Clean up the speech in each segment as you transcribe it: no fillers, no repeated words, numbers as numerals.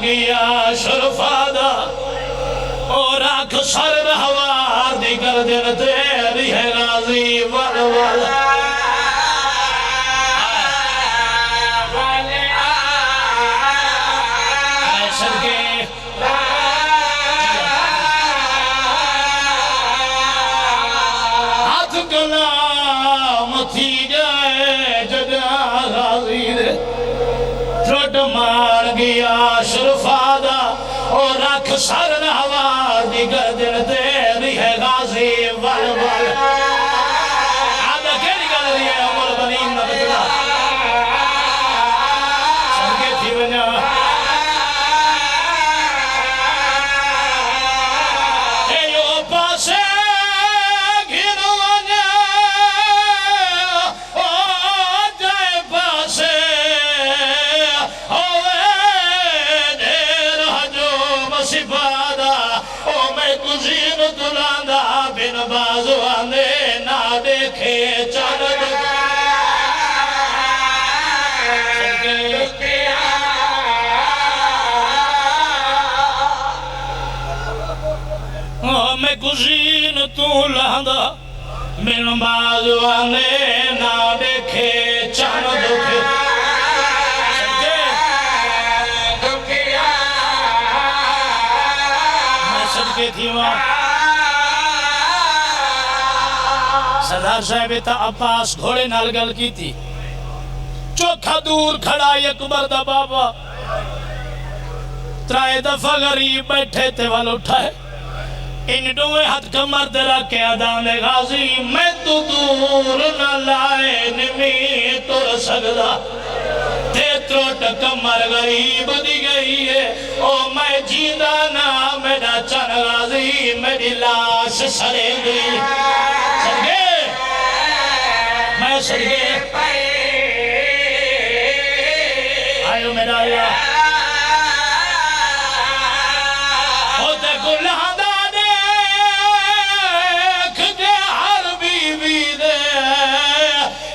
گیا شرفادہ اور آنکھ سر رہوار دی گردن تیری ہے غازی ولول مار گیا شرفادہ اور رکھ سر نوار دی گردن تیری ہے غازی ولول آدھا کیلی گل رہی ہے عمر بنین نہ بچنا سنگے تھی بنیا اے یو پاسے بن بازوانے نہ دیکھے چاند میں کزین تو لاندہ بن بازوانے نہ دیکھے چاند میں صدقے تھی وہاں سردار صاحب تا عباس گھوڑے نال گل کی تھی چوکھا دور کھڑا اکبر دا بابا ترائے دفعہ غریب بیٹھے تے وال اٹھائے ان دوئے ہاتھ کمر دے رکھے آدان غازی میں تو دور نہ لائے نمی تر سگدا تے تروٹ کمر غریب دی گئی ہے او میں جیدہ نا میرا چن غازی میری لاش سڑے گئی سرگے میں سرگے آئیو میرا اللہ ہوتے گلہ دانے کھجے ہر بی بی دے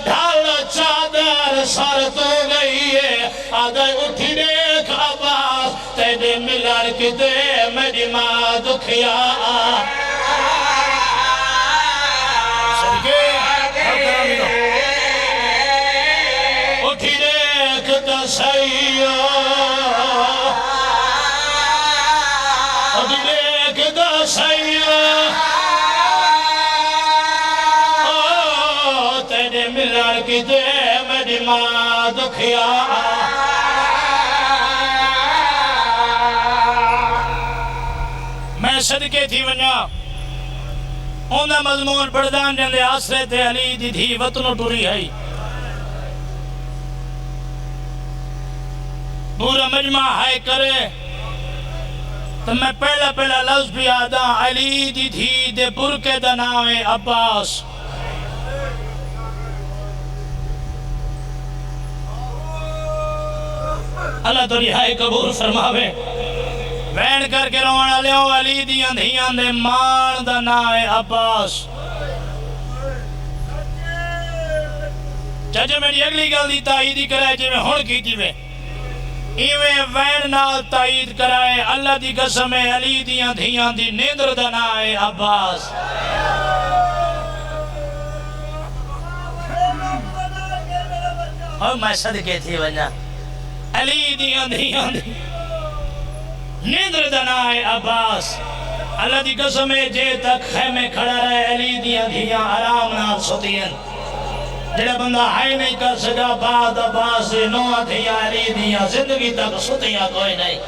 ڈھال چادر سر تو گئی ہے آدھے اٹھی دیکھ عباس تیرے ملار کی دے میری ماں دکھیا تیرے ملار کی دے میری ماں دکھیا میں صدقے تھی ونیا اوندہ مضمون پردان جندے آسرے تے علی دی دھی وطنو ٹوری ہے پورا مجمع ہے کرے تو میں پہلا لفظ بھی آدھا علی دی دھی دے برکے دا نام عباس اللہ تو رہائی قبول فرماوے وین کر کے روانا لیوں علی دی اندھیاں دے مان دا نام عباس چاچے میری اگلی گل دی تائیدی کرائے جی میں ہون کی تھی میں ایویں وین نال تائید کرائے اللہ دی قسم علی دیاں دھیاں دی نیندر دنائے عباس اور میں صدقے تھی ونجا علی دیاں دھیاں دی نیندر دنائے عباس اللہ دی قسم جے تک خیمے کھڑا رہے علی دیاں دھیاں آرام نال سوتین جڑا بندہ ہائی نہیں کر سکا بعد عباس نو دھیا علی دیا زندگی تک ستیا کوئی نہیں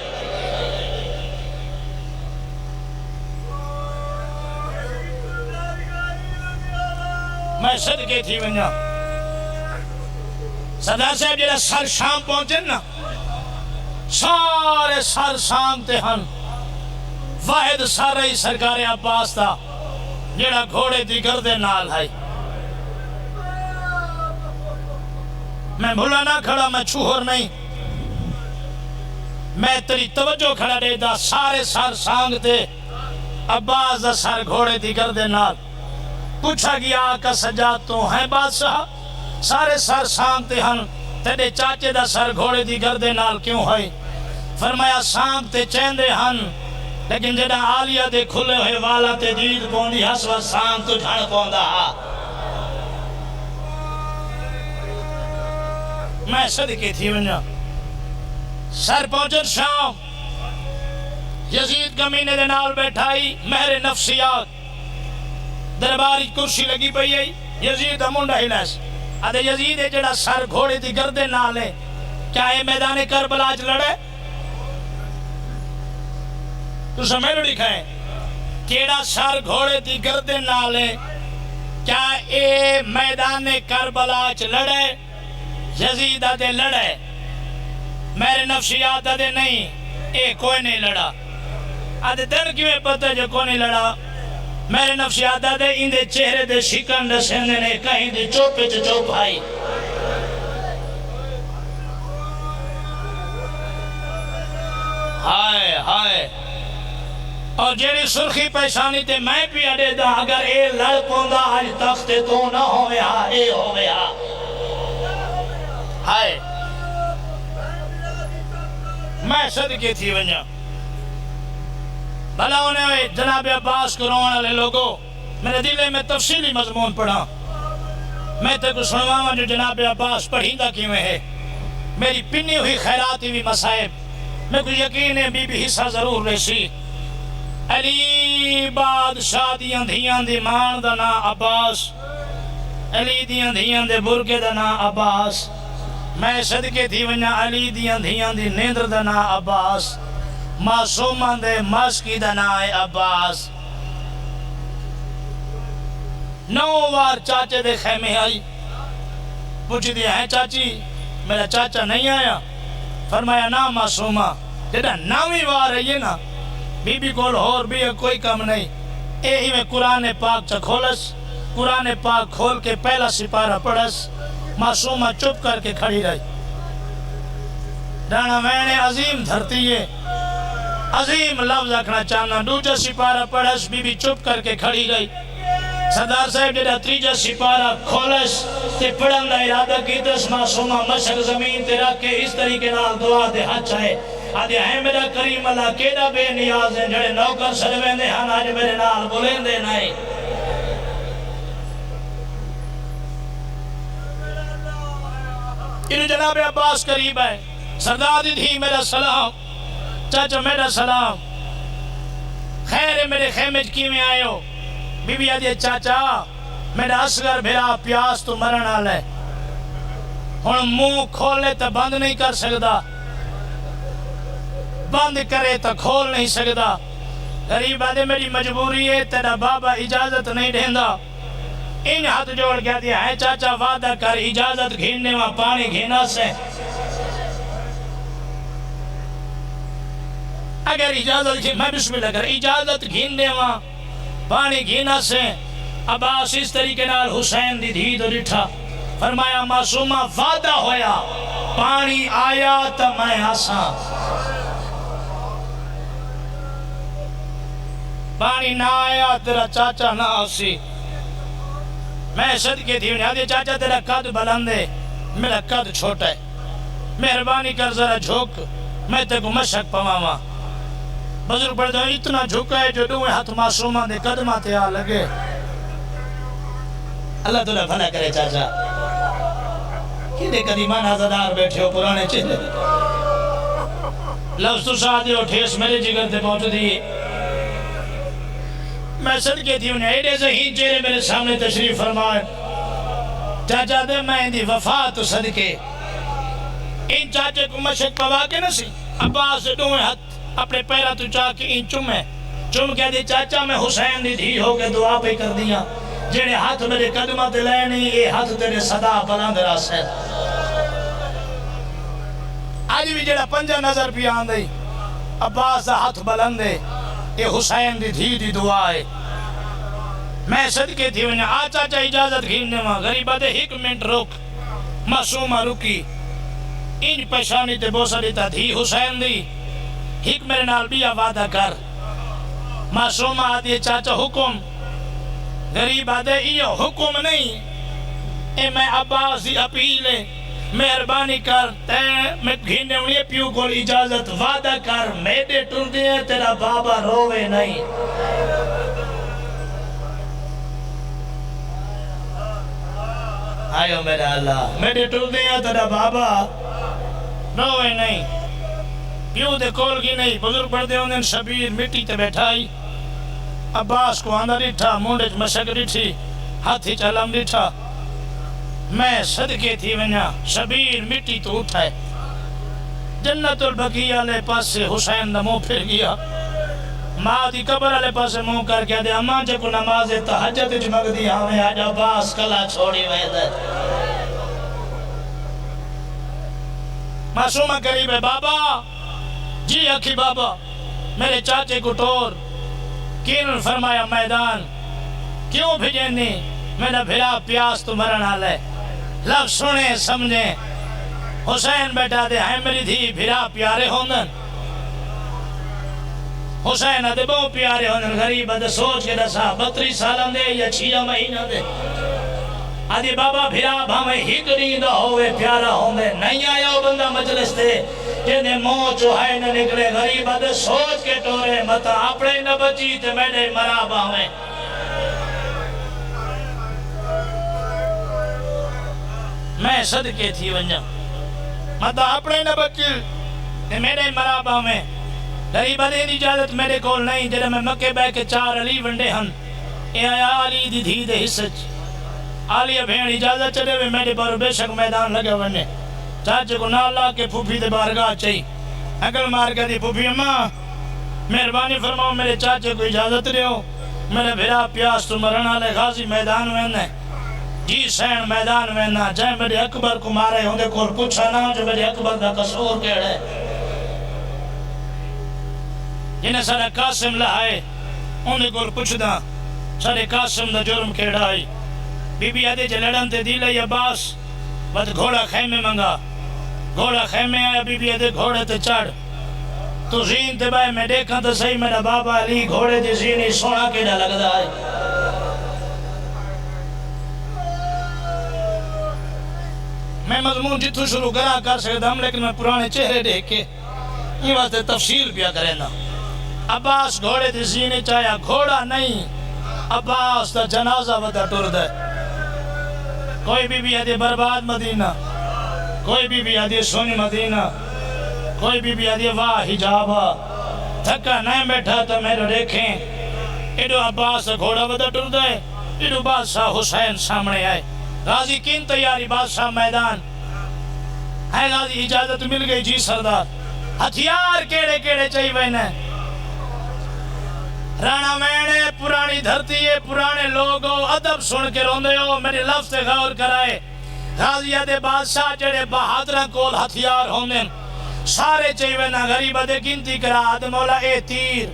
میں صدقے تھی ونجا صدر صاحب جڑا سر شام پہنچے نا سارے سر سانگتے ہن واحد سر رہی سرکار عباس تھا جڑا گھوڑے دی گردے نال ہے میں بھولا نہ کھڑا میں چھوہر نہیں میں تیری توجہ کھڑا دے دا سارے سر سانگتے عباس دا سر گھوڑے دی گردے نال پوچھا گیا آقا سجاد تو ہیں بادشاہ سارے سر سانگتے ہن تیرے چاچے دا سر گھوڑے دی گردے نال کیوں ہے فرمایا سانپ تے چیندے ہن لیکن جڑا عالیہ دے کھلے ہوئے والا تے دید پوندی حسوہ سانپ تو جھڑ پوندا میں صدقے تھی ونجا سر پہنچن شام یزید کمینے دے نال بیٹھائی مہر نفسیات درباری کرسی لگی پئی ہے یزید منڈا ہلاس آدھے یزید جڑا سر گھوڑے دی گردے نالے کیا اے میدان کربلا چ لڑے تو سمجھ لڑی کھائیں کیڑا سر گھوڑے دی گردے نالے کیا اے میدان کربلا چ لڑے یزید آدھے لڑے میرے نفسیات آدھے نہیں اے کوئی نہیں لڑا آدھے دن کیوں پتہ جو کوئی نہیں لڑا میرے نفسیات آدھے ان دے چہرے دے شکن رسیندے نے کہیں دے چوپے چ چوپ آئی ہائے ہائے اور جیڑی سرخی پیشانی تے میں بھی اڑے دا اگر اے لڑ پوندا آج تخت تو نہ ہوئے ہاں اے ہوئے ہاں ہائے میں صدقے تھی ونجا بھلا انہیں جناب عباس کو روان والے لوگوں میرے دلے میں تفصیلی مضمون پڑھا میں تے کو سنواما جو جناب عباس پڑھیندہ کیوں ہے میری پنی ہوئی خیراتی بھی مسائب میں کو یقین ہے بی بی حصہ ضرور ریسی علی بادشاہ دیاں دھیاں دی مان دا نا عباس علی دیاں دھیاں دے برکے دا نا عباس میں صدقے تھی ونجا علی دیاں دھیاں دی نیندر دا نا عباس معصومان دے مسکی دا نا عباس نو وار چاچے دے خیمے آئی پوچھ دیا ہے چاچی میرا چاچا نہیں آیا فرمایا نا معصومہ جیڑا نامی وار ہے یہ نا بی بی کول اور بھی کوئی کم نہیں اے ہی میں قرآن پاک چا کھولس قرآن پاک کھول کے پہلا سپارہ پڑھس معصومہ چپ کر کے کھڑی رہی رانا میں عظیم دھرتی ہے عظیم لفظ رکھنا چاہنا دوجہ سپارہ پڑھس بی بی چپ کر کے کھڑی رہی سردار صاحب جڑا تریجہ سپارہ کھولس تے پڑھن دا ارادہ کی دس معصومہ مشک زمین تے رکھ کے اس طریقے نال دعا دے حد چاہے آدھے ہیں میرا کریم اللہ کیڑا بے نیاز ہیں جڑے نوکر سرویں دے ہاں آج میرے نال بولیں دے نہیں انہوں جناب عباس قریب ہے سردار دی میرا سلام چاچا میرا سلام خیر میرے خیمے کی میں آئے ہو بی بی آدھے چاچا میرا اصغر بھیرا پیاس تو مرن آلے ہن منہ کھولے تو بند نہیں کر سکتا بند کرے تو کھول نہیں سکتا غریب آدھے میری مجبوری ہے تیرا بابا اجازت نہیں دیندہ ان ہاتھ جوڑ گیا دیا ہے چاچا وعدہ کر اجازت گھیننے وہاں پانی گھینا سے اگر اجازت گھین میں بسم اللہ کر اجازت گھیننے وہاں پانی گھینا سے عباس اس طریقے نال حسین دی دھی تو ڈٹھا فرمایا معصومہ وعدہ ہویا پانی آیا تا میں آساں پانی نہ آیا تیرا چاچا نہ آسی میں صدقے تھی انہیں آدھے چاچا تیرا قد بلند ہے میرا قد چھوٹا ہے مہربانی کر ذرا جھوک میں تے کو مشک پواما بزرگ پڑھ دو اتنا جھکا ہے جو دوئے ہاتھ معصومہ دے قدمہ تے آ لگے اللہ تُلہ بھلا کرے چاچا کیلے قدیمان آزادار بیٹھے ہو پرانے چہلے لفظ تو شادی ہو ٹھیس میرے جگر تے پہنچ دی میں صدقے تھی انہیں ایڈے ذہین چہرے میرے سامنے تشریف فرمائے چاچا دے میں اندھی وفات تو صدقے ان چاچے کو مشک پوا کے نہ سی عباس دوئے ہاتھ اپنے پیرہ تو چاہ کے ان چم کہہ دی چاچا میں حسین دی دھی ہو کے دعا پہ کر دیا جنہیں ہاتھ میرے قدمہ دلائے نہیں یہ ہاتھ تیرے صدا بلند راس ہے آج بھی جڑا پنجہ نظر بھی آن دی عباس دا ہاتھ بلند ہے یہ حسین دی دھی دی دعا ہے میں صدقے تھی انہیں آ چاچا اجازت گھیننے ماں غریبہ دے ایک منٹ روک معصومہ رکی ان پیشانی تے بوسا دیتا دھی حسین دی ایک میرے نال بھی وعدہ کر معصومہ آدھی چاچا حکم غریب آدھے یہ حکم نہیں اے میں عباس دی اپیل ہے مہربانی کر تے میں گھینے ہوئے پیو کو اجازت وعدہ کر میڈے ٹر دیا تیرا بابا روے نہیں آئیو میرا اللہ میڈے ٹر دیا تیرا بابا روے نہیں پیو دے کول کی نہیں بزرگ پڑھ دے انہیں شبیر مٹی تے بیٹھائی عباس کو آندہ ڈٹھا مونڈے مشک ڈٹھی ہاتھی چلم ڈٹھا میں صدقے تھی ونیا شبیر مٹی تو اٹھائے جنت البقیہ لے پاس سے حسین نمو پھر گیا ماں دی قبر لے پاس سے منہ کر کے دے اماں جے کو نماز تہجد جمگ دی ہمیں آج عباس کلا چھوڑی ویدہ معصومہ قریب ہے بابا جی اکھی بابا میرے چاچے کو ٹور کین فرمایا میدان کیوں بھیجنی میرا بھیرا پیاس تو مرنا لے لفظ سنے سمجھیں حسین بیٹا دے ہیں میری دھی بھیرا پیارے ہوندن حسین دے بہت پیارے ہوندن غریب دے سوچ کے دسا 32 سالہ دے یا 6 مہینہ دے آدھی بابا بھیرا بھامے ہی کریں دا ہوئے پیارا ہوندے نہیں آیا وہ بندہ مجلس دے جنہیں موہ چوہائے نہ نکلے غریب دے سوچ کے ٹورے متا اپنے نہ بچی تے میڈے مرا بھامے میں صدقے تھی ونجا مطلب اپنے نہ بچی میرے مرابہ میں غریبہ دے دی اجازت میرے کول نہیں جنہیں میں مکے بے کے 4 علی ونڈے ہن اے آیا علی دی دھی دے حصج علی بھین اجازت چلے ہوئے میرے پر بے شک میدان لگے ونڈے چاچے کو نالا کے پھوپھی دے بارگاہ چاہی اگل مار کے دی پھوپھی اماں مہربانی فرماؤ میرے چاچے کو اجازت دے ہو میرے بھیرا پیاس تو مرنا لے غازی میدان میں جی سین میدان میں نہ جائیں میرے اکبر کو مارے ہوں دے کول پوچھا نہ جو میرے اکبر دا قصور کیڑے جنہیں سارے قاسم لہائے انہیں کول پوچھ دا سارے قاسم دا جرم کیڑا آئی بی بی آدھے جلڑن تے دیلے یا باس بد گھوڑا خیمے منگا گھوڑا خیمے آیا بی بی آدھے گھوڑے تے چڑھ تو زین تے بائے میں دیکھا تو صحیح میرا بابا علی گھوڑے تے زینی سونا کیڑا لگ دا ہے میں مضمون جتو شروع کرا کر سکتا ہم لیکن میں پرانے چہرے دیکھ کے یہ واسطے تفصیل پیا کریں نا عباس گھوڑے دی زینے چاہیا گھوڑا نہیں عباس دا جنازہ ودا ٹرد ہے کوئی بی آدھی برباد مدینہ کوئی بی آدھی سونی مدینہ کوئی بی آدھی واہ حجابہ تھکا نہیں بیٹھا تو میرے دیکھیں ایڈو عباس گھوڑا ودا ٹرد ہے ایڈو بادشاہ حسین سامنے آئے غازی کین تیاری بادشاہ میدان ہے غازی اجازت مل گئی جی سردار ہتھیار کیڑے کیڑے چاہی بہنے رانا مینے پرانی دھرتی ہے پرانے لوگوں ادب سن کے روندے ہو میرے لفظ غور کرائے غازی دے بادشاہ جڑے بہادران کول ہتھیار ہوندن سارے چاہی بہنے غریبہ دے گنتی کرا آدم مولا اے تیر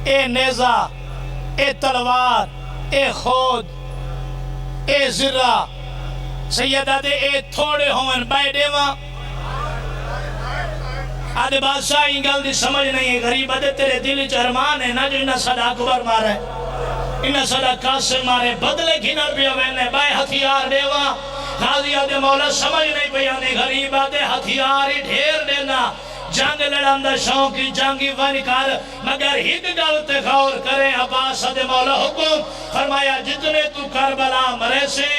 اے نیزہ اے تلوار اے خود اے زرہ سیدہ دے اے تھوڑے ہوئن بائے دیواں آدھے بادشاہ ہی گل دی سمجھ نہیں ہے غریبہ دے تیرے دل چرمان ہے نا جو انہا صدا اکبر مارے انہا صدا قاسم مارے بدلے گھنا پیا وینے بائے ہتھیار دیواں غازی آدھے مولا سمجھ نہیں پیا نہیں غریبہ دے ہتھیار ہی ڈھیر دینا جنگ لڑان دا شوقی جنگی ونکار مگر ہک گلتے غور کریں عباس دے مولا حکم فرمایا جتنے تو کربلا مرے سے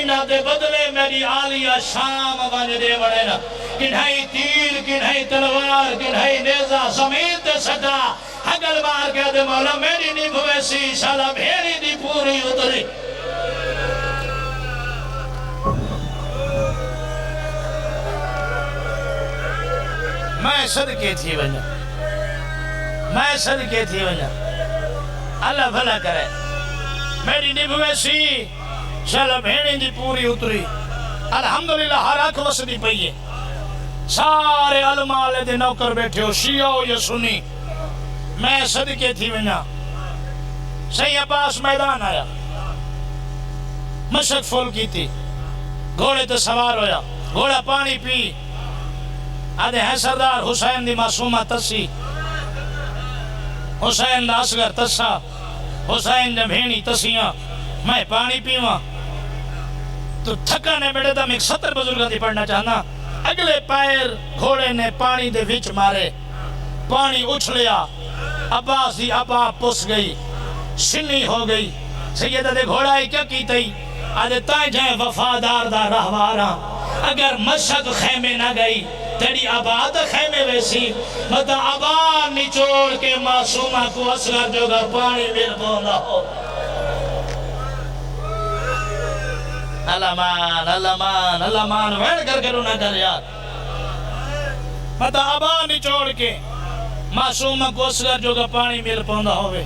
انہا دے بدلے میری آلیہ شام ون دے بڑے نا کنہائی تیر کنہائی تلوار کنہائی نیزہ زمین تے سٹا حگل مار کے دے مولا میری نیب ویسی شالا بھیری دی پوری اتری میں صدقے تھی وجہ میں صدقے تھی وجہ اللہ بھلا کرے میری نیب ویسی شالا بھیری دی پوری اتری الحمدللہ ہر آنکھ وسدی پئیے سارے علماء دے نوکر بیٹھے ہو شیعہ ہو یا سنی میں صدقے تھی وجہ صحیح عباس میدان آیا مشک فول کی تھی گھوڑے تے سوار ہویا گھوڑا پانی پی آدھے ہیں سردار حسین دی معصومہ تسی حسین دا اصغر تسا حسین دا بھینی تسیاں میں پانی پیواں تو تھکانے بیٹے دا میں ایک 70 بزرگاں دی پڑھنا چاہنا اگلے پیر گھوڑے نے پانی دے وچ مارے، پانی اچھلیا، عباس دی ابا پس گئی، شنی ہو گئی۔ سیدہ دے گھوڑا ہی کیا کی تئی؟ آدھے تائیں جائیں وفادار دا رہوارا، اگر مشک خیمے نہ گئی تیری ابا دا خیمے ویسی، مطا ابا نچوڑ کے معصومہ کو اصغر جو گا پانی مل بولا ہو۔ اللہ مان، اللہ مان، اللہ مان، وین کر کے رونا کر یار۔ مطا ابا نچوڑ کے معصومہ کو اصغر جو گا پانی مل پوندا ہوئے۔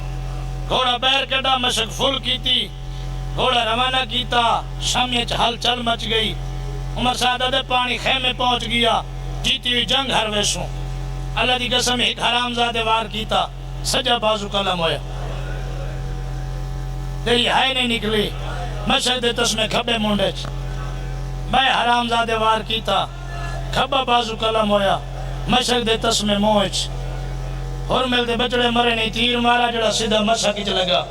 گھوڑا بیر کڑا مشک فل کی تھی، گھوڑا روانہ کیتا، شامیچ حل چل مچ گئی۔ عمر سادہ دے پانی خیمے پہنچ گیا، جیتی ہوئی جنگ ہر ویسوں۔ اللہ دی قسم ایک حرامزادے وار کیتا، سجا بازو کلم ہویا، تیری ہائے نہیں نکلی، مشک دے تس میں کھبے مونڈے چ میں حرامزادے وار کیتا، کھبا بازو کلم ہویا، مشک دے تس میں موچ اور مل دے بچڑے مرے نہیں، تیر مارا جڑا سیدھا مشک چ لگا۔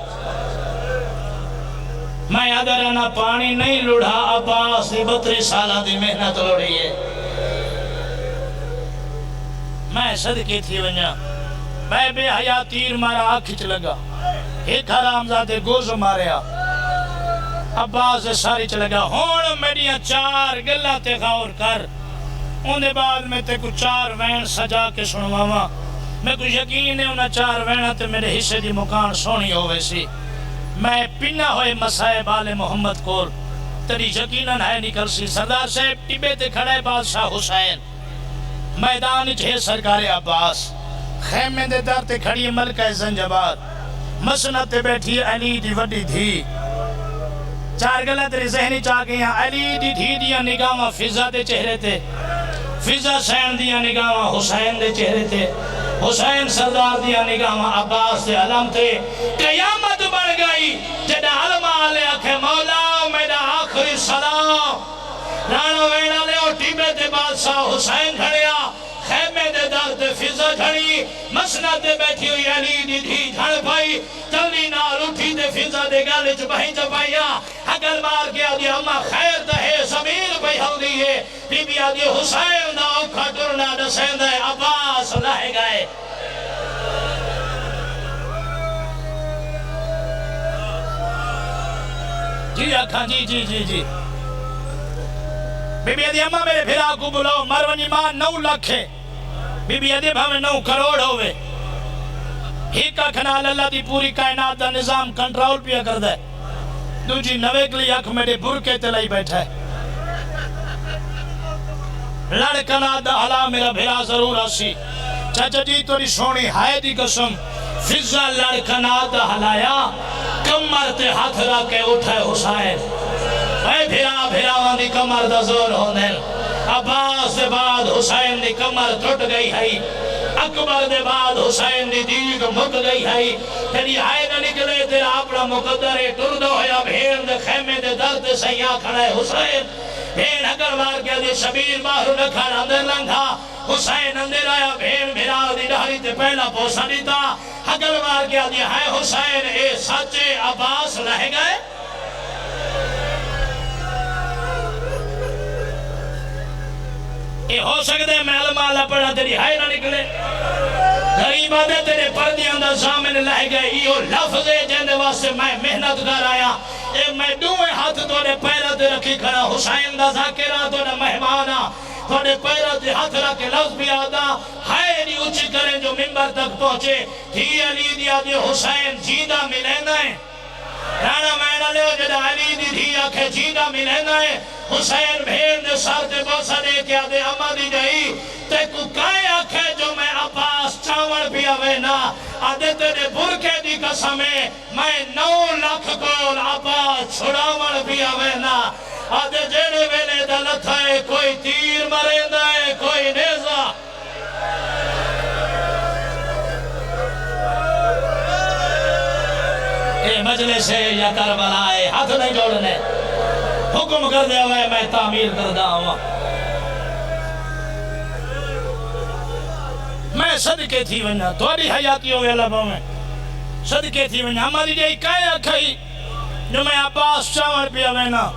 میں اگر انا پانی نہیں لڑھا، عباس دی 32 سالہ دی محنت لڑی ہے۔ میں صدقے تھی ونیا، میں بے حیا تیر مارا آکھچ لگا، ایک حرامزادے گوز ماریا، عباس دے ساری چ لگا۔ ہون میڈیاں 4 گلہ تے غور کر، اندے بعد میں تے کو 4 وین سجا کے سنواما، میں کو یقین ہے انہا 4 وینہ تے میرے حصے دی مکان سونی ہوئے سی۔ میں پنہ ہوئے مسائب آل محمد کول تری یقیناً ہے نکل سی۔ سردار صاحب ٹبے تے کھڑے بادشاہ حسین، میدان چھے سرکار عباس، خیمے دے در تے کھڑی ملکہ زنجبار، مسند تے بیٹھی علی دی وڈی دھی۔ 4 گلہ تیرے ذہنی چاہ گیا، علی دی دھی دیا نگاہ فضا دے چہرے تے، فضا سین دیا نگاہ حسین دے چہرے تے، حسین سردار دیا نگاہ عباس دے علم تے۔ قیامت بڑھ گئی جڑا علم آلے آکھے مولا میرا آخری سلام، رانو ویڑا لے اور ٹیبے دے بادشاہ حسین کھڑیا، خیمے دے در دے فضا کھڑی، مسند دے بیٹھی ہوئی علی دی دھی جھڑ پائی، چلی نال اٹھی دے فضا دے گالے چپائی چپائیا، اگر مار کے آدھی اما خیر دہے زمین پہ ہل دیئے، بی بی آدھی حسین دا اوکھا ٹرنا دسین دے عباس لائے گئے۔ جی آکھاں جی جی جی جی بی بی آدھی اما میرے بھرا کو بلاؤ، مرونی ماں 9 لاکھ ہے، بی بی آدھی بھامے 9 کروڑ ہوئے۔ ہی کا کھنال اللہ دی پوری کائنات دا نظام کنٹرول پیا کر دے، دو جی 9 کلی اکھ میرے برکے تلائی بیٹھا ہے، لڑکنا دا حلا میرا بھرا ضرور آسی۔ چاچا جی توری سونی ہائے دی قسم، فضا لڑکنا دا حلایا، کمر تے ہاتھ رکھ کے اٹھے حسین، اے بھرا بھرا واندی کمر دا زور ہوندن۔ عباس دے بعد حسین دی کمر ٹوٹ گئی ہے، اکبر دے بعد حسین دی دیگ مک گئی ہے، تیری آئے نہ نکلے تیرا اپنا مقدر ٹردو ہویا، بھین دے خیمے دے درد سیاہ کھڑا ہے حسین، بھین اگر مار کے دی شبیر باہر نکھا اندر لنگھا، حسین اندر آیا، بھین بھرا دی ڈھاری تے پہلا پوسا دیتا، اگر مار کے دی ہے حسین اے سچے عباس رہ گئے۔ اے ہو سکتے میں علمہ اللہ پڑھا تیری ہائے نہ نکلے، غریب آدھے تیرے پردی اندر زامن لہ گئے، ایو لفظ ہے جہنے واسطے میں محنت کر آیا، اے میں دوئے ہاتھ توڑے پیرہ دے رکھی کھڑا، حسین دا ذاکرہ توڑے مہمانا، توڑے پیرہ دے ہاتھ رکھے لفظ بھی آدھا، ہائے نہیں اچھی کریں جو ممبر تک پہنچے، تھی علی دیا دے حسین جیدہ ملینا ہے، رانا مینہ لے جدہ علی دی دھی آکھے جیدہ ملینا ہے، حسین بھین دے سار دے بوسا دے کیا دے اما دی جائی، تے کو کائے آکھے جو میں عباس چاوڑ بھی آوینا، آدھے تیرے برکے دی قسمیں میں 9 لاکھ کول عباس چھڑاوڑ بھی آوینا، آدھے جیڑے ویلے دلت ہے کوئی تیر مریندا ہے کوئی نیزہ۔ اے مجلس ہے یا کربلا ہے، ہاتھ نہیں جوڑنے، حکم کر دیا ہوئے میں تعمیر کر دا ہوا۔ میں صدقے تھی ونیا، توڑی حیاتی ہوئے لبوں میں صدقے تھی ونیا، ہماری جائی کائے اکھائی جو میں عباس چاور پیا وینا،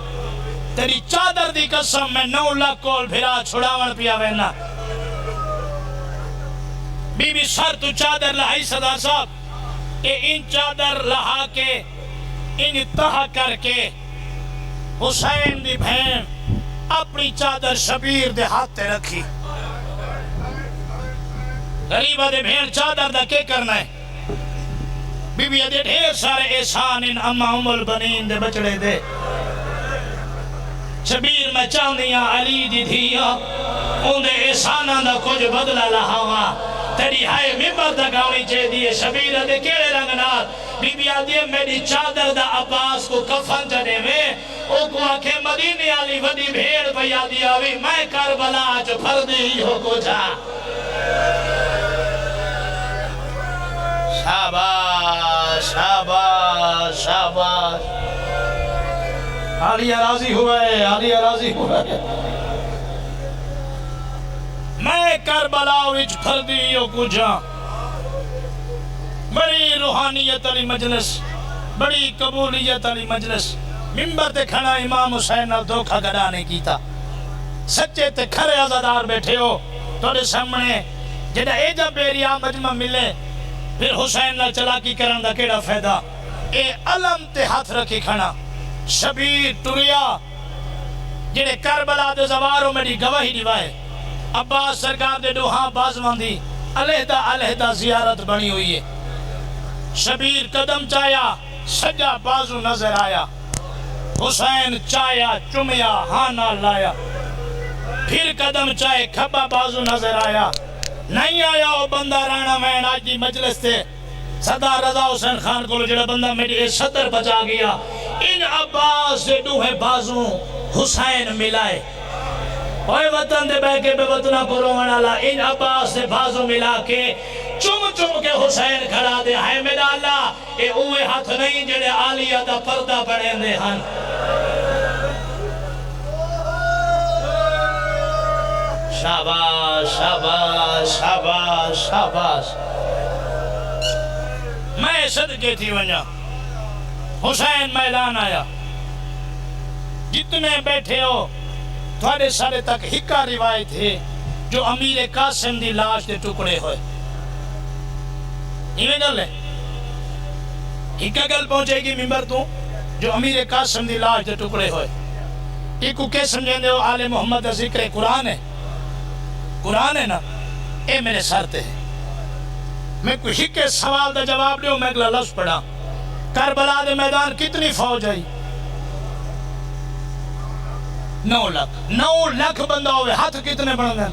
تیری چادر دی قسم میں 9 لاکھ کول بھرا چھڑاون پیا وینا بی بی سر تو چادر لہائی صدا صاحب کہ ان چادر لہا کے ان تہ کر کے حسین دی بہن اپنی چادر شبیر دے ہاتھ رکھی غریبہ دے بہن چادر دا کے کرنا ہے بی بی دے ڈھیر سارے احسان ان اما البنین دے بچڑے دے شبیر میں چاندیاں علی دی دھیاں ان دے احسانہ دا کچھ بدلہ لہاوا تیری ہائے ممبر دا گاؤنی چے دیئے شبیر دے کیڑے رنگنات بی بی آدھیے میری چادر دا عباس کو کفن جنے میں او کو آکھے مدینے علی وڈی بھیڑ پہ یادی آوی میں کربلا جو پھردی ہو کو جا شاباش شاباش شاباش عالیہ راضی ہوا ہے عالیہ راضی ہوا ہے میں کربلا وچ پھردیوں کو جا بڑی روحانیت علی مجلس بڑی قبولیت علی مجلس ممبر تے کھڑا امام حسین اور دھوکھا گڑانے کی تھا سچے تے کھرے عزادار بیٹھے ہو توڑے سامنے جنہ ایجا بیریا مجمع ملے پھر حسین نہ چلاکی کرن دا کیڑا فیدہ اے علم تے ہاتھ رکھی کھڑا شبیر ٹریا جنہیں کربلا دے زواروں میں دی گواہی دیوائے عباس سرکار دے دوہاں بازوان دی علیحدہ علیحدہ زیارت بنی ہوئی ہے شبیر قدم چایا سجا بازو نظر آیا حسین چایا چمیا ہانا لایا پھر قدم چائے کھبا بازو نظر آیا نہیں آیا وہ بندہ رانا میں آج دی مجلس تھے صدا رضا حسین خان کو جڑا بندہ میری صدر بچا گیا ان عباس سے دوہے بازو حسین ملائے اوہ وطن دے بے کے بے وطنہ کو روان اللہ ان عباس سے بازو ملا کے چم چم کے حسین کھڑا دے ہے میرا اللہ اے اوہ ہاتھ نہیں جڑے آلیہ دا پردہ پڑھیں دے ہن شاباش شاباش شاباش شاباش میں صدقے تھی ونجا حسین میدان آیا جتنے بیٹھے ہو تھوڑے سارے تک ہکا روایت ہے جو امیر قاسم دی لاش دے ٹکڑے ہوئے یہ گل ہے ہکا گل پہنچے گی ممبر تو جو امیر قاسم دی لاش دے ٹکڑے ہوئے ایک کو کہ سمجھیں دے ہو آل محمد دا ذکر قرآن ہے قرآن ہے نا اے میرے سارتے ہیں میں کوئی ہکے سوال دا جواب لے ہوں میں اگلا لفظ پڑھا کربلا دے میدان کتنی فوج آئی 9 لاکھ بندہ ہوئے ہاتھ کتنے بڑھ گئے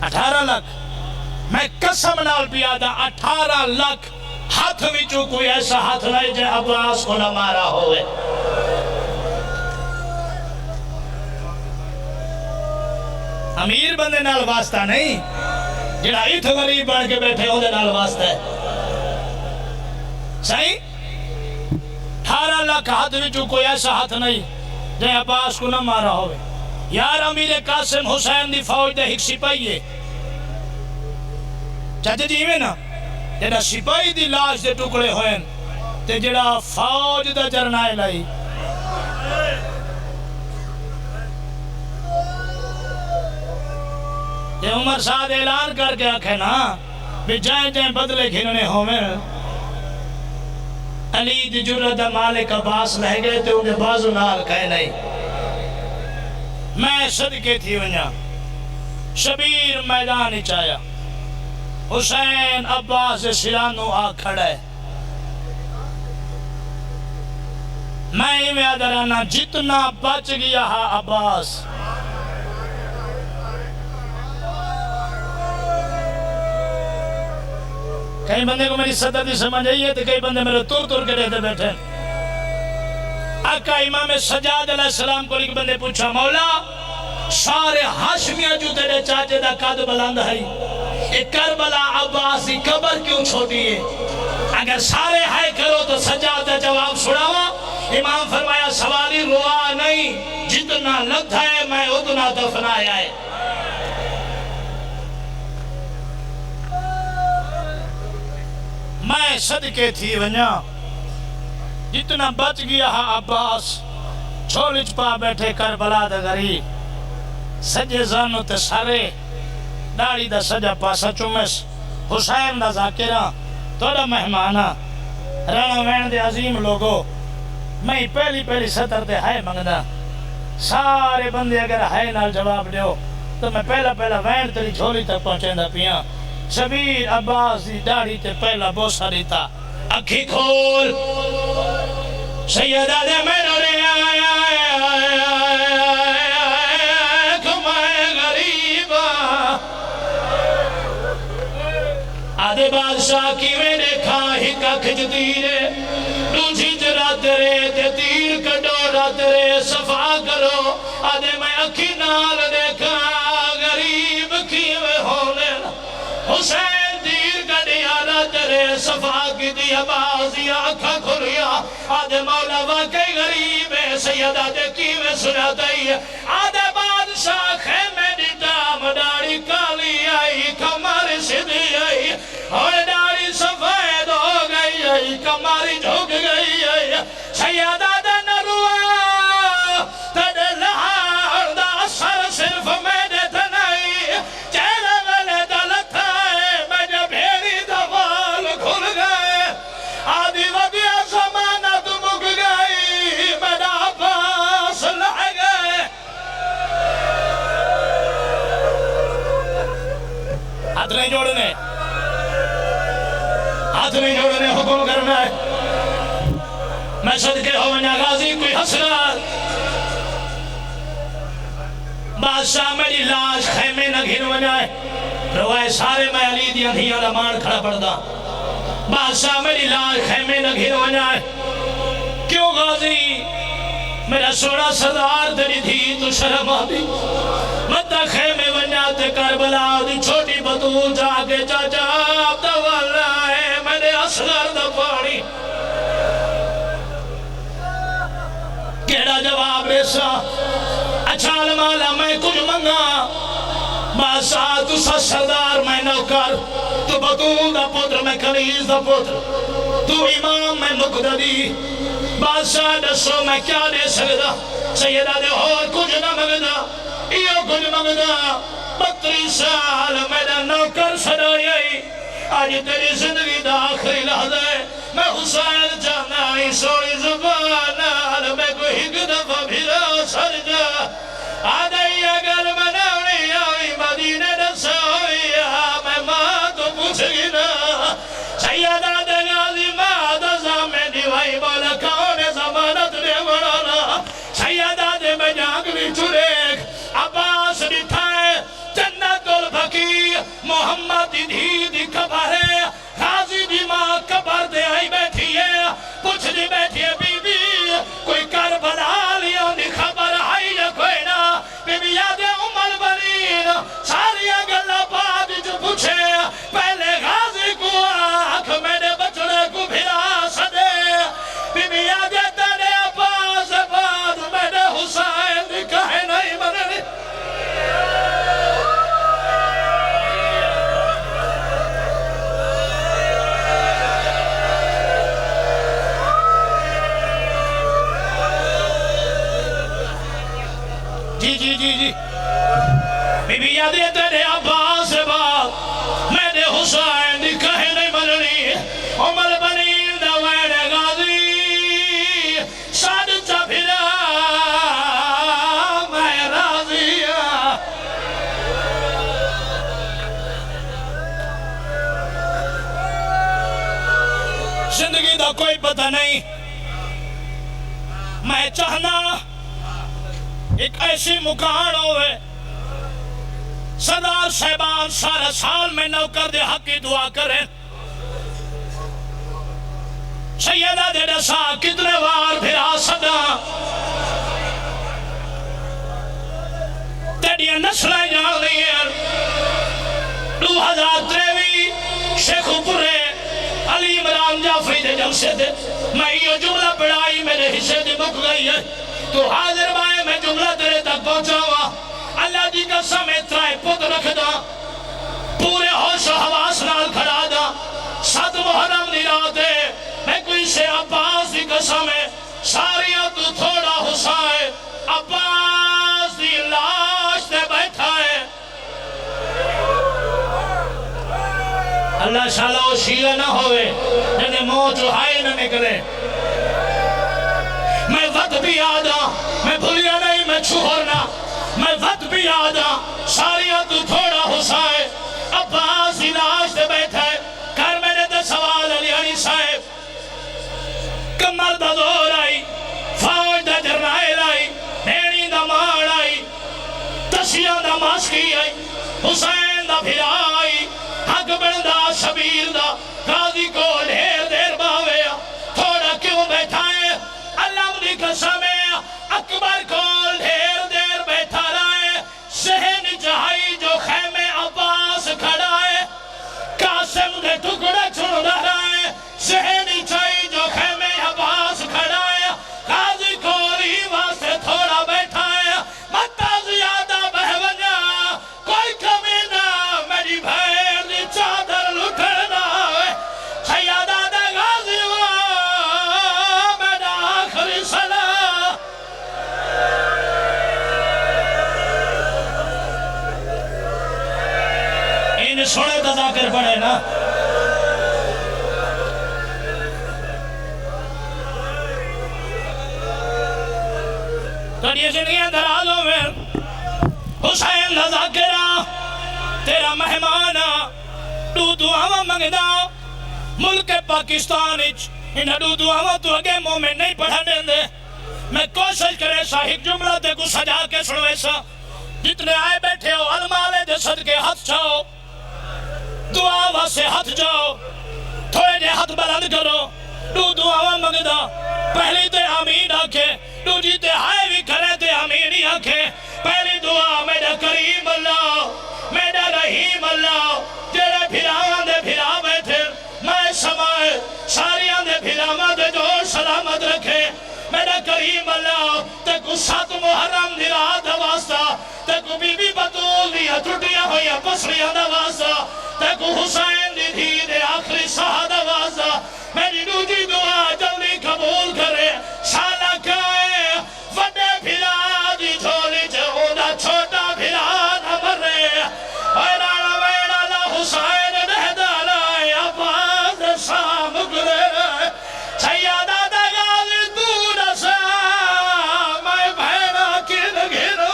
18 لاکھ میں قسم نال پیادا 18 لاکھ ہاتھ وچوں کوئی ایسا ہاتھ نہیں جے عباس کو نہ مارا ہوئے امیر بندے نال واسطہ نہیں جڑا ایتھ غریب بن کے بیٹھے ہوں دے نال واسطہ ہے صحیح 18 لاکھ ہاتھ وچوں کوئی ایسا ہاتھ نہیں جے عباس کو نہ مارا ہوئے یار امیر قاسم حسین دی فوج دے ایک سپاہی ہے چاچے جی میں نا جڑا سپاہی دی لاش دے ٹکڑے ہوئے تے جڑا فوج دا جرنائل لائی یہ عمر صاحب اعلان کر کے آکھے نا بھی جائیں جائیں بدلے گھننے ہوئے علی دی جرد مالک عباس لہ گئے تے انہیں بازو نال کہے نہیں میں صدقے تھی ونیا شبیر میدان چایا حسین عباس سرانو آ کھڑے میں میں ادرانا جتنا بچ گیا ہا عباس کئی بندے کو میری صدر دی سمجھ آئی ہے تو کئی بندے میرے تور کے رہتے بیٹھے آقا امام سجاد علیہ السلام کو ایک بندے پوچھا مولا سارے ہاشمیاں جو تیرے چاچے دا قد بلند ہے ایک کربلا عباسی قبر کیوں چھوٹی ہے اگر سارے ہائے کرو تو سجاد دا جواب سڑاوا امام فرمایا سوالی روا نہیں جتنا لگتا ہے میں اتنا دفنایا ہے میں صدقے تھی ونیا جتنا بچ گیا ہا عباس چھولی چپا بیٹھے کربلا دا غریب سجے زانو تے سارے داڑی دا سجا پاسا چومس حسین دا ذاکرہ توڑا مہمانا رانا وین دے عظیم لوگو میں پہلی سطر دے ہائے منگنا سارے بندے اگر ہائے نال جواب دیو تو میں پہلا وین تیری جھولی تک پہنچیں دا پیاں شبیر عباس دی داڑی تے پہلا بوسا دیتا اکھی کھول سیدہ دے میں نورے کمائے غریبا آدھے بادشاہ کی میں دیکھا ہی ککھ جدیرے دوجی جرا تیرے تے تیر کڈورا تیرے صفا کرو آدھے میں اکھی نال دیکھا غریب کیوے ہونے حسین تیر کڈیانا تیرے صفا کی دیا بازی آنکھا کھلیا آدھے مولا واقعی غریب ہے سیدہ دے کیوے سناتا ہی آدھے بادشاہ خیمے دی دام داڑی کالی آئی کماری سدھی آئی اور داڑی سفید ہو گئی آئی کماری جھک گئی آئی سیدہ دے نروہ تڑے لہار دا اثر صرف میں دے تنائی چہرے والے دلت آئے میں جب بھیڑی دوال کھل گئے آدھی ودیا زمانت مک گئی میرا عباس لائے گئے ہاتھ نہیں جوڑنے حکم کرنا ہے میں صدقے ہو ونیا غازی کوئی حسرات بادشاہ میری لاش خیمے نہ گھن ونیا ہے روائے سارے میں علی دی اندھیاں رمان کھڑا پڑدا بادشاہ میری لاش خیمے نہ گھن ونیا ہے کیوں غازی میرا سونا سردار تیری تھی تو شرم آدھی مدہ خیمے ونیا تے کربلا دی چھوٹی بطول جا کے چاچا عبدہ والا ہے میرے اصغر دا پانی کیڑا جواب ایسا اچھا المالا میں کچھ منگا بادشاہ تو سردار میں نوکر تو بطول دا پتر میں کنیز دا پتر تو امام میں مقتدی بادشاہ دسو میں کیا دے سکتا سیدہ دے اور کچھ نہ مگدا ایو کچھ مگدا 32 سال میرا نوکر سڑائی آج تیری زندگی دا آخری لحظہ ہے میں حسین جانا ہی سوڑی زبان میں کوئی ایک دفعہ بھیرا سر جا آدھائی اگر مناوڑی آئی مدینہ نسا ہوئی میں ماں تو پوچھ گی نا سیدہ دے غازی ماں دا زامن دیوائی مولا کون زمانت دے بڑانا سیدہ دے میں جانگلی چوریک عباس دکھائے جنت الفقیر محمد دی دی کبھر ہے غازی دی ماں کبھر دے آئی بیٹھی ہے پوچھ دی بیٹھی ہے بی بی کوئی کربلا لیا دی خبر آئی یا کوئی نا بی بی یاد عمر برین ساری اگلا بات جو پوچھے پہلے غازی کو آنکھ میرے بچڑے کو بھرا سدے بی بی یاد تیرے عباس بعد میرے حسین دی کہے نہیں مننی جی بی بی یادی تیرے عباس بعد میں نے حسین دی کہے نہیں مننی عمر بنین دا وین غازی ساد چاپھرا میں راضی زندگی دا کوئی پتہ نہیں میں چاہنا ایک ایسی مکان ہوئے سردار صاحبان سارا سال میں نوکر دے حق کی دعا کریں سیدہ دے رسا کتنے وار پھرا صدا تیڑیاں نسلیں جان لیں 2023 شیخ پورے علی عمران جعفری دے جلسے دے میں یہ جملہ پڑھائی میرے حصے دے مک گئی ہے تو حاضر بائے میں جملہ تیرے تک پہنچا ہوا اللہ جی کا سمیت رائے پت رکھ دا پورے ہوش و حواس نال کھڑا دا 7 محرم دی رات ہے میں کوئی سے عباس دی قسم ہے ساریاں تو تھوڑا حسائے اللہ شالا وہ شیعہ نہ ہوئے جنہیں موہ چوہائے نہ نکلے میں وقت بھی آدھا میں بھولیا نہیں میں چھوڑنا میں وقت بھی آدھا ساریاں تو تھوڑا حسائے عباس ہی لاش دے بیٹھے کر میں نے دے سوال علی علی صاحب کمر دا دور آئی فوج دا جرنائل آئی نیڑی دا مار آئی تشیاں دا ماسکی آئی حسین دا پھر آئی حق بندہ شبیر دا قاضی کو ڈھیر دیر باوے تھوڑا کیوں بیٹھائے اللہ مدی قسم اکبر کو ڈھیر دیر بیٹھا رہے شہن جہائی جو خیمے عباس کھڑا ہے قاسم دے ٹکڑے چھوڑ رہے شہن چاہی جو خیمے عباس کھڑا ہے قاضی کو ری واسطے تھوڑا بیٹھا ہے متا زیادہ بہونیا کوئی کمی نہ میری بھیر دی چادر لٹھنا ہے سیادہ دے غازی وہ میرا آخری صلاح ان سنے تذاکر پڑھے نا کڑی زندگیاں درازوں میں حسین تذاکرہ تیرا مہمانا دو دعاواں منگدا ملک پاکستان انہا دو دعاواں تو اگے مومن نہیں پڑھا دیں میں کوشش کرے سا ایک جملہ تے کو سجا کے سنوے سا جتنے آئے بیٹھے ہو علمالے دے صدقے ہاتھ چاہو دعا واسے ہاتھ جاؤ تھوڑے جے ہاتھ بلند کرو دو دعاواں منگدا پہلی تے آمین آکھے دو جی تے ہائے بھی کرے تے آمین ہی آکھے پہلی دعا میرا کریم اللہ میرا رحیم اللہ جیڑے پھراواں دے پھرا بیٹھے میں سمائے ساریاں دے پھراواں دے جوڑ سلامت رکھے میرا کریم اللہ تے کو سات محرم دی رات واسطہ تے کو بی بی بطول دیا ٹوٹیاں ہویا پسلیاں دا واسطہ تے کو حسین دی دھی دے آخری سہا دا واسطہ میری دوجی دعا جلدی قبول کرے سالہ کائے وڈے پھرا دی جھولی جہودہ چھوٹا پھرا نہ مرے اے رانا ویڑا لا حسین رہدہ لائے عباس شام گرے سیادہ دا غازی دور سا میں بھینا کن گھرو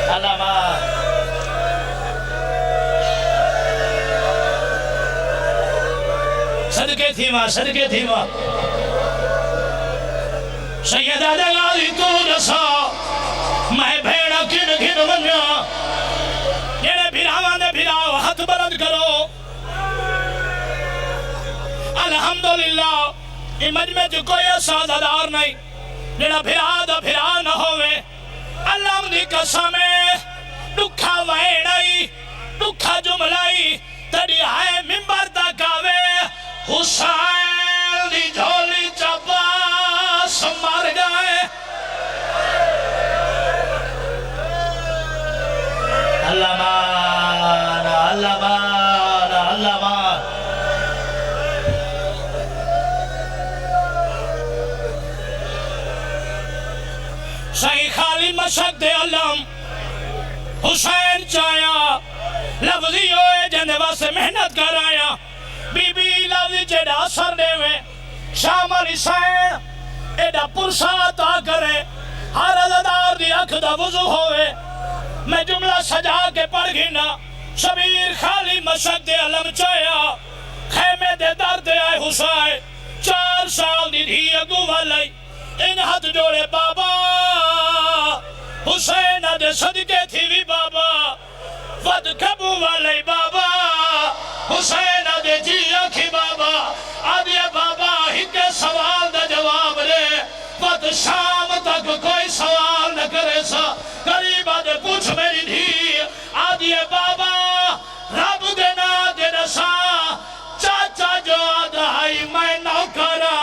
علامہ صدقے تھی ماں سیدہ دا غازی تو رسا میں بھیڑا کن گھن منیا جیڑے بھراوان دے بھراو ہاتھ بلند کرو الحمدللہ ان مجمع جو کوئی سازدار نہیں جیڑا بھرا دا بھرا نہ ہوئے اللہ مدی قسمیں دکھا وینائی دکھا جملائی تڑی آئے ممبر تک آوے حسین دی جھولی چباس مر گئے اللہ مان اللہ مان اللہ مان صحیح خالی مشک دے علم حسین چایا لفظی ہوئے جندے واسے محنت کر آیا بی بی لفظی جیڑا اثر دے میں شام علی سین ایڈا پرسات آ کرے ہر عزدار دی اکھ دا وضو ہوئے میں جملہ سجا کے پڑھ گھنا شبیر خالی مشک دے علم چایا خیمے دے درد آئے حسین 4 سال دی دھی اگو والی ان ہاتھ جوڑے بابا حسین دے صدقے تھی بھی بابا ود کبو والی بابا حسین دے جی اکھی بابا آدھے بابا ہی کے سوال دا جواب لے ود شام تک کوئی سوال نہ کرے سا قریب آدھے پوچھ میری دھی آدھے بابا رب دینا دینا سا چاچا جو آدھائی میں نوکرا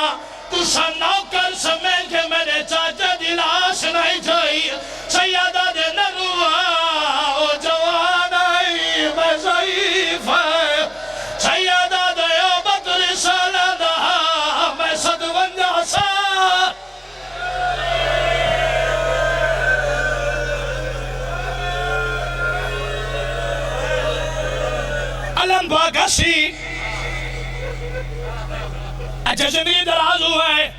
تُسا نوکر سمیں کہ میرے چاچا دی لاش نہیں جائی سیادہ دے نروہ او جوان آئی میں ضعیف ہے سیادہ دے او بدر سالدہ میں صدونجا سا علم باگسی اچھا زندگی دراز ہوا ہے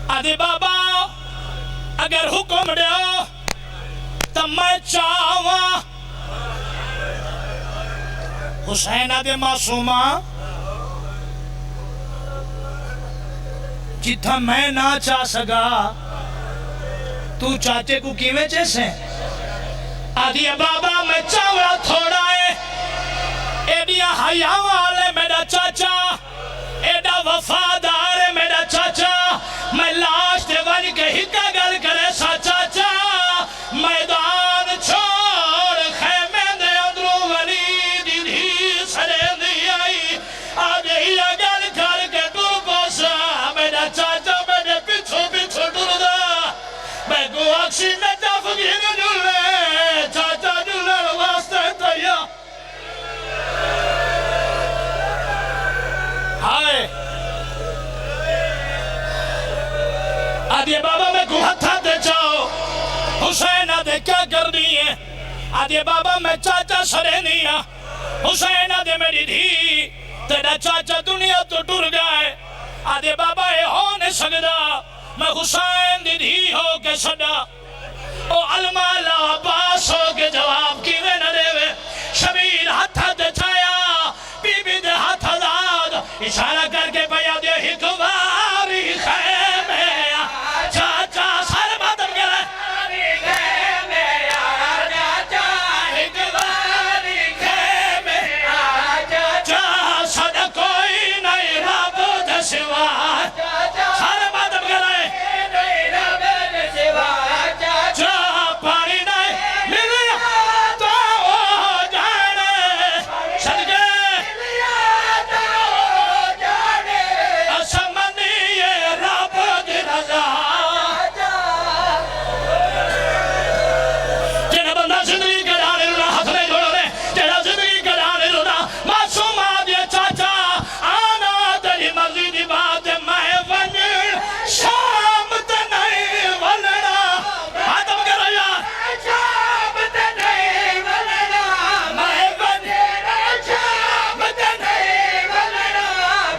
آدھے بابا اگر حکم دیو تو میں چاہواں حسین آدھے معصومہ جتھا میں نہ چاہ سگا تو چاچے کو کیویں چیسے آدھی بابا میں چاہواں تھوڑا ہے ایڈیا حیاء والے میرا چاچا ایڈا وفادار ہے میرا چاچا میں لاش دے ون کے ہکا گل کرے سا چاچا میدان چھوڑ خیمے دے اندرو ونی دی دھی سرے دی آئی آدھے ہی گل کر کے ٹر پوسا میرا چاچا میرے پیچھو پیچھو ٹر دا میں کو اکسی میں تفگین جلے چاچا جلے واسطے تیا ہائے آدھے بابا میں کو ہتھا دے جاؤ حسین آدھے کیا کر دی ہے آدھے بابا میں چاچا سرے نیا حسین آدھے میری دھی تیرا چاچا دنیا تو ٹر گئے آدھے بابا اے ہونے سکدا میں حسین دی دھی ہو کے صدا او المالا عباس ہو کے جواب کیویں نہ دے وے شبیر ہتھا دے چھایا بی بی دے ہتھا داد اشارہ کر کے پیا دے ہکواری خیمے چاچا سر باتم گرے خیمے چاچا ہکواری خیمے چاچا صد کوئی نہیں رب دے سوا سر باتم گرے چاچا پانی نہیں ملیا تو ہو جانے صدقے اسمانی رب دی رضا جنہ بندہ زندگی کا جانے رونا ہاتھ میں جوڑ رہے جنہ زندگی کا جانے رونا معصوم آدھے چاچا آنا تیری مرضی دی بات میں ونن شام تے نہیں وننا آدم کرو یار شام تے نہیں وننا میں ونن شام تے نہیں وننا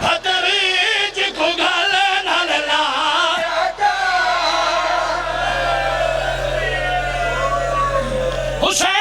بھدریج کو گل نہ لنا حسین